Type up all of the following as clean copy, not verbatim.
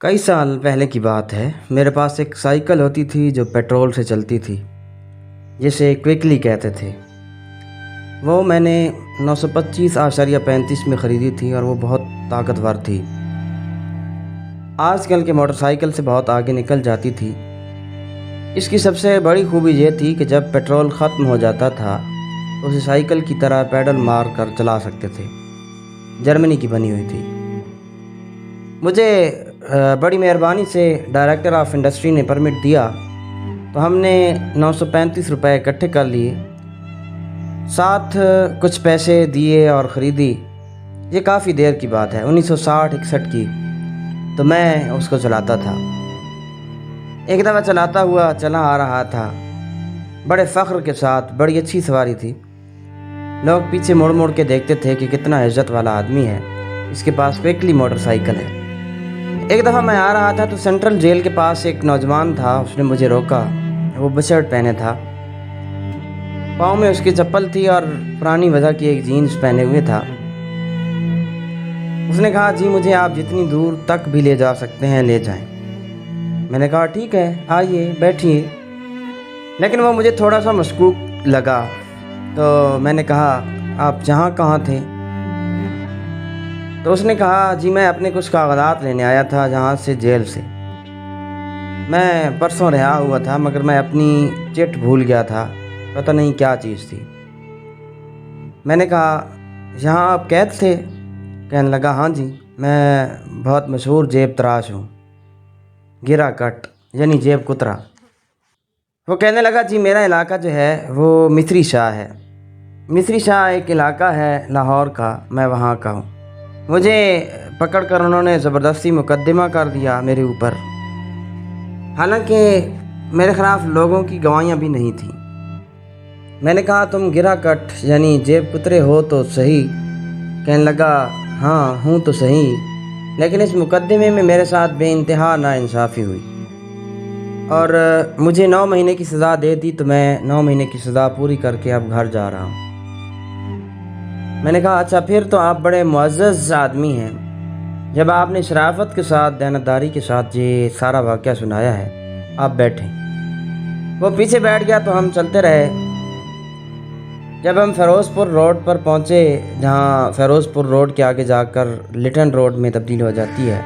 کئی سال پہلے کی بات ہے، میرے پاس ایک سائیکل ہوتی تھی جو پیٹرول سے چلتی تھی، جسے کوئکلی کہتے تھے۔ وہ میں نے 925.35 میں خریدی تھی اور وہ بہت طاقتور تھی۔ آج کل کے موٹر سائیکل سے بہت آگے نکل جاتی تھی۔ اس کی سب سے بڑی خوبی یہ تھی کہ جب پیٹرول ختم ہو جاتا تھا تو اسے سائیکل کی طرح پیڈل مار کر چلا سکتے تھے۔ جرمنی کی بنی ہوئی تھی۔ مجھے بڑی مہربانی سے ڈائریکٹر آف انڈسٹری نے پرمٹ دیا تو ہم نے 935 روپے اکٹھے کر لیے، ساتھ کچھ پیسے دیے اور خریدی۔ یہ کافی دیر کی بات ہے، 1960-61 کی، تو میں اس کو چلاتا تھا۔ ایک دفعہ چلاتا ہوا چلا آ رہا تھا، بڑے فخر کے ساتھ، بڑی اچھی سواری تھی۔ لوگ پیچھے مڑ مڑ کے دیکھتے تھے کہ کتنا عزت والا آدمی ہے، اس کے پاس کوئکلی موٹر سائیکل ہے۔ ایک دفعہ میں آ رہا تھا تو سینٹرل جیل کے پاس ایک نوجوان تھا، اس نے مجھے روکا۔ وہ بشرٹ پہنے تھا، پاؤں میں اس کی چپل تھی اور پرانی وضع کی ایک جینز پہنے ہوئے تھا۔ اس نے کہا، جی مجھے آپ جتنی دور تک بھی لے جا سکتے ہیں لے جائیں۔ میں نے کہا ٹھیک ہے، آئیے بیٹھیے۔ لیکن وہ مجھے تھوڑا سا مشکوک لگا، تو میں نے کہا آپ جہاں کہاں تھے؟ تو اس نے کہا، جی میں اپنے کچھ کاغذات لینے آیا تھا جہاں سے، جیل سے۔ میں پرسوں رہا ہوا تھا مگر میں اپنی چٹ بھول گیا تھا، پتہ نہیں کیا چیز تھی۔ میں نے کہا یہاں آپ قید تھے؟ کہنے لگا ہاں جی، میں بہت مشہور جیب تراش ہوں، گرا کٹ یعنی جیب کترا۔ وہ کہنے لگا جی میرا علاقہ جو ہے وہ مصری شاہ ہے۔ مصری شاہ ایک علاقہ ہے لاہور کا، میں وہاں کا ہوں۔ مجھے پکڑ کر انہوں نے زبردستی مقدمہ کر دیا میرے اوپر، حالانکہ میرے خلاف لوگوں کی گواہیاں بھی نہیں تھیں۔ میں نے کہا تم گرا کٹ یعنی جیب کترے ہو تو صحیح؟ کہنے لگا ہاں ہوں تو صحیح، لیکن اس مقدمے میں میرے ساتھ بے انتہا ناانصافی ہوئی اور مجھے 9 مہینے کی سزا دے دی، تو میں 9 مہینے کی سزا پوری کر کے اب گھر جا رہا ہوں۔ میں نے کہا اچھا پھر تو آپ بڑے معزز آدمی ہیں، جب آپ نے شرافت کے ساتھ، دیانتداری کے ساتھ یہ سارا واقعہ سنایا ہے، آپ بیٹھیں۔ وہ پیچھے بیٹھ گیا تو ہم چلتے رہے۔ جب ہم فیروز پور روڈ پر پہنچے، جہاں فیروز پور روڈ کے آگے جا کر لٹن روڈ میں تبدیل ہو جاتی ہے،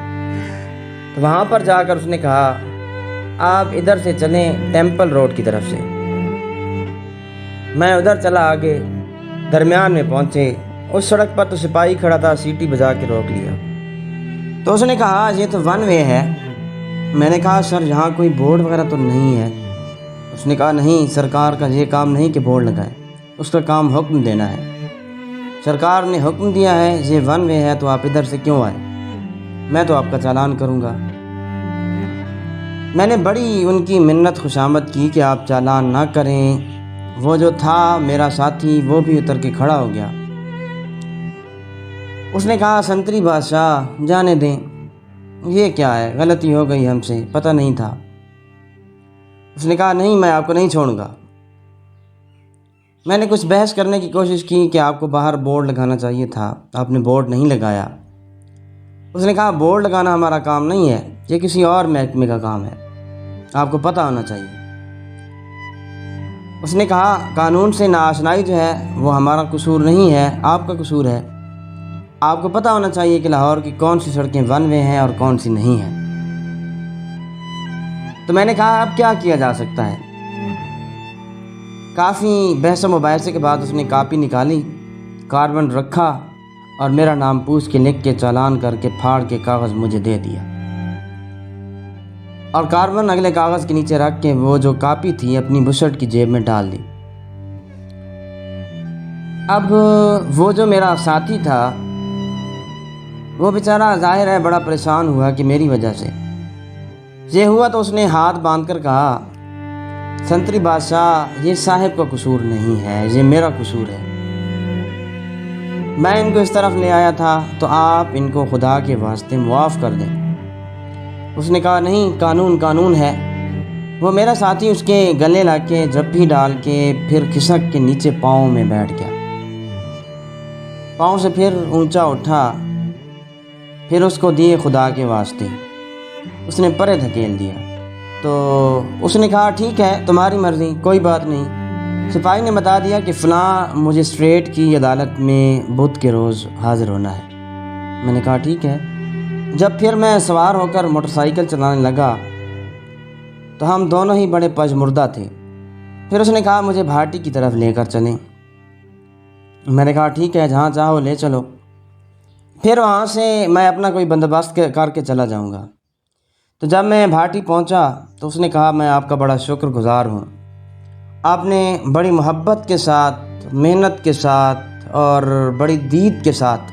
تو وہاں پر جا کر اس نے کہا آپ ادھر سے چلیں ٹیمپل روڈ کی طرف سے۔ میں ادھر چلا آگے، درمیان میں پہنچے، اس سڑک پر تو سپاہی کھڑا تھا، سیٹی بجا کے روک لیا۔ تو اس نے کہا یہ تو 1 وے ہے۔ میں نے کہا سر یہاں کوئی بورڈ وغیرہ تو نہیں ہے؟ اس نے کہا نہیں، سرکار کا یہ کام نہیں کہ بورڈ لگائے، اس کا کام حکم دینا ہے۔ سرکار نے حکم دیا ہے یہ 1 وے ہے تو آپ ادھر سے کیوں آئے؟ میں تو آپ کا چالان کروں گا۔ میں نے بڑی ان کی منت خوشامد کی کہ آپ چالان نہ کریں۔ وہ جو تھا میرا ساتھی وہ بھی اتر کے کھڑا ہو گیا۔ اس نے کہا سنتری بادشاہ جانے دیں، یہ کیا ہے، غلطی ہو گئی ہم سے، پتہ نہیں تھا۔ اس نے کہا نہیں میں آپ کو نہیں چھوڑوں گا۔ میں نے کچھ بحث کرنے کی کوشش کی کہ آپ کو باہر بورڈ لگانا چاہیے تھا، آپ نے بورڈ نہیں لگایا۔ اس نے کہا بورڈ لگانا ہمارا کام نہیں ہے، یہ کسی اور محکمے کا کام ہے، آپ کو پتہ ہونا چاہیے۔ اس نے کہا قانون سے ناآشنائی جو ہے وہ ہمارا قصور نہیں ہے، آپ کا قصور ہے، آپ کو پتہ ہونا چاہیے کہ لاہور کی کون سی سڑکیں 1 وے ہیں اور کون سی نہیں ہیں۔ تو میں نے کہا اب کیا کیا جا سکتا ہے؟ کافی بحث و مباحثے کے بعد اس نے کاپی نکالی، کاربن رکھا اور میرا نام پوچھ کے لکھ کے چالان کر کے پھاڑ کے کاغذ مجھے دے دیا، اور کاربن اگلے کاغذ کے نیچے رکھ کے وہ جو کاپی تھی اپنی بشرٹ کی جیب میں ڈال دی۔ اب وہ جو میرا ساتھی تھا وہ بیچارہ ظاہر ہے بڑا پریشان ہوا کہ میری وجہ سے یہ ہوا، تو اس نے ہاتھ باندھ کر کہا سنتری بادشاہ یہ صاحب کا قصور نہیں ہے، یہ میرا قصور ہے، میں ان کو اس طرف لے آیا تھا تو آپ ان کو خدا کے واسطے معاف کر دیں۔ اس نے کہا نہیں، قانون قانون ہے۔ وہ میرا ساتھی اس کے گلے لگ کے جپھی ڈال کے پھر کھسک کے نیچے پاؤں میں بیٹھ گیا، پاؤں سے پھر اونچا اٹھا، پھر اس کو دیے خدا کے واسطے۔ اس نے پرے دھکیل دیا۔ تو اس نے کہا ٹھیک ہے تمہاری مرضی، کوئی بات نہیں۔ سپاہی نے بتا دیا کہ فلاں مجسٹریٹ کی عدالت میں بدھ کے روز حاضر ہونا ہے۔ میں نے کہا ٹھیک ہے۔ جب پھر میں سوار ہو کر موٹر سائیکل چلانے لگا تو ہم دونوں ہی بڑے پژمردہ تھے۔ پھر اس نے کہا مجھے بھاٹی کی طرف لے کر چلیں۔ میں نے کہا ٹھیک ہے، جہاں چاہو لے چلو، پھر وہاں سے میں اپنا کوئی بندوبست کر کے چلا جاؤں گا۔ تو جب میں بھاٹی پہنچا تو اس نے کہا میں آپ کا بڑا شکر گزار ہوں، آپ نے بڑی محبت کے ساتھ، محنت کے ساتھ اور بڑی دید کے ساتھ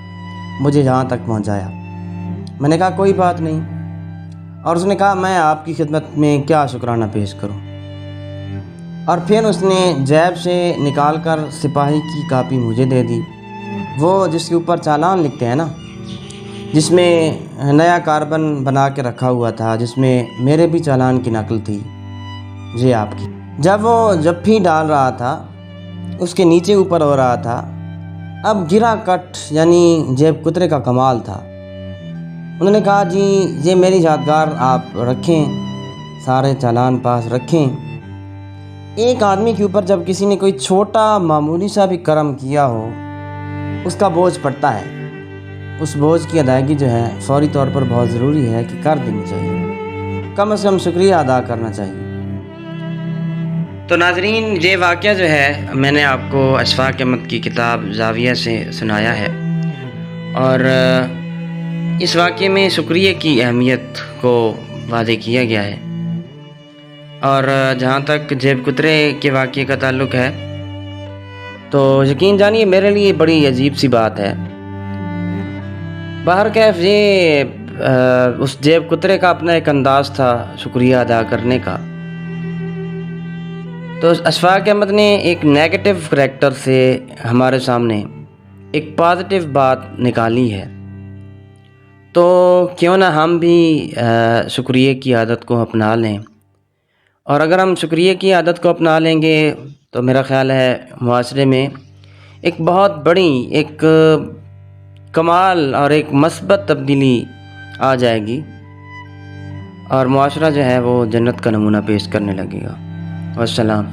مجھے یہاں تک پہنچایا۔ میں نے کہا کوئی بات نہیں، اور اس نے کہا میں آپ کی خدمت میں کیا شکرانہ پیش کروں۔ اور پھر اس نے جیب سے نکال کر سپاہی کی کاپی مجھے دے دی، وہ جس کے اوپر چالان لکھتے ہیں نا، جس میں نیا کاربن بنا کے رکھا ہوا تھا، جس میں میرے بھی چالان کی نقل تھی، یہ آپ کی۔ جب وہ جپھی ڈال رہا تھا اس کے نیچے اوپر ہو رہا تھا، اب گرا کٹ یعنی جیب کترے کا کمال تھا۔ انہوں نے کہا جی یہ میری یادگار آپ رکھیں، سارے چالان پاس رکھیں۔ ایک آدمی کے اوپر جب کسی نے کوئی چھوٹا معمولی سا بھی کرم کیا ہو، اس کا بوجھ پڑتا ہے، اس بوجھ کی ادائیگی جو ہے فوری طور پر بہت ضروری ہے کہ کر دینی چاہیے، کم از کم شکریہ ادا کرنا چاہیے۔ تو ناظرین، یہ واقعہ جو ہے میں نے آپ کو اشفاق احمد کی کتاب زاویہ سے سنایا ہے، اور اس واقعے میں شکریہ کی اہمیت کو واضح کیا گیا ہے۔ اور جہاں تک جیب کترے کے واقعے کا تعلق ہے تو یقین جانیے میرے لیے بڑی عجیب سی بات ہے۔ بہرکیف یہ اس جیب کترے کا اپنا ایک انداز تھا شکریہ ادا کرنے کا۔ تو اشفاق احمد نے ایک نیگیٹو کریکٹر سے ہمارے سامنے ایک پازیٹیو بات نکالی ہے، تو کیوں نہ ہم بھی شکریہ کی عادت کو اپنا لیں، اور اگر ہم شکریہ کی عادت کو اپنا لیں گے تو میرا خیال ہے معاشرے میں ایک بہت بڑی ایک کمال اور ایک مثبت تبدیلی آ جائے گی، اور معاشرہ جو ہے وہ جنت کا نمونہ پیش کرنے لگے گا۔ والسلام۔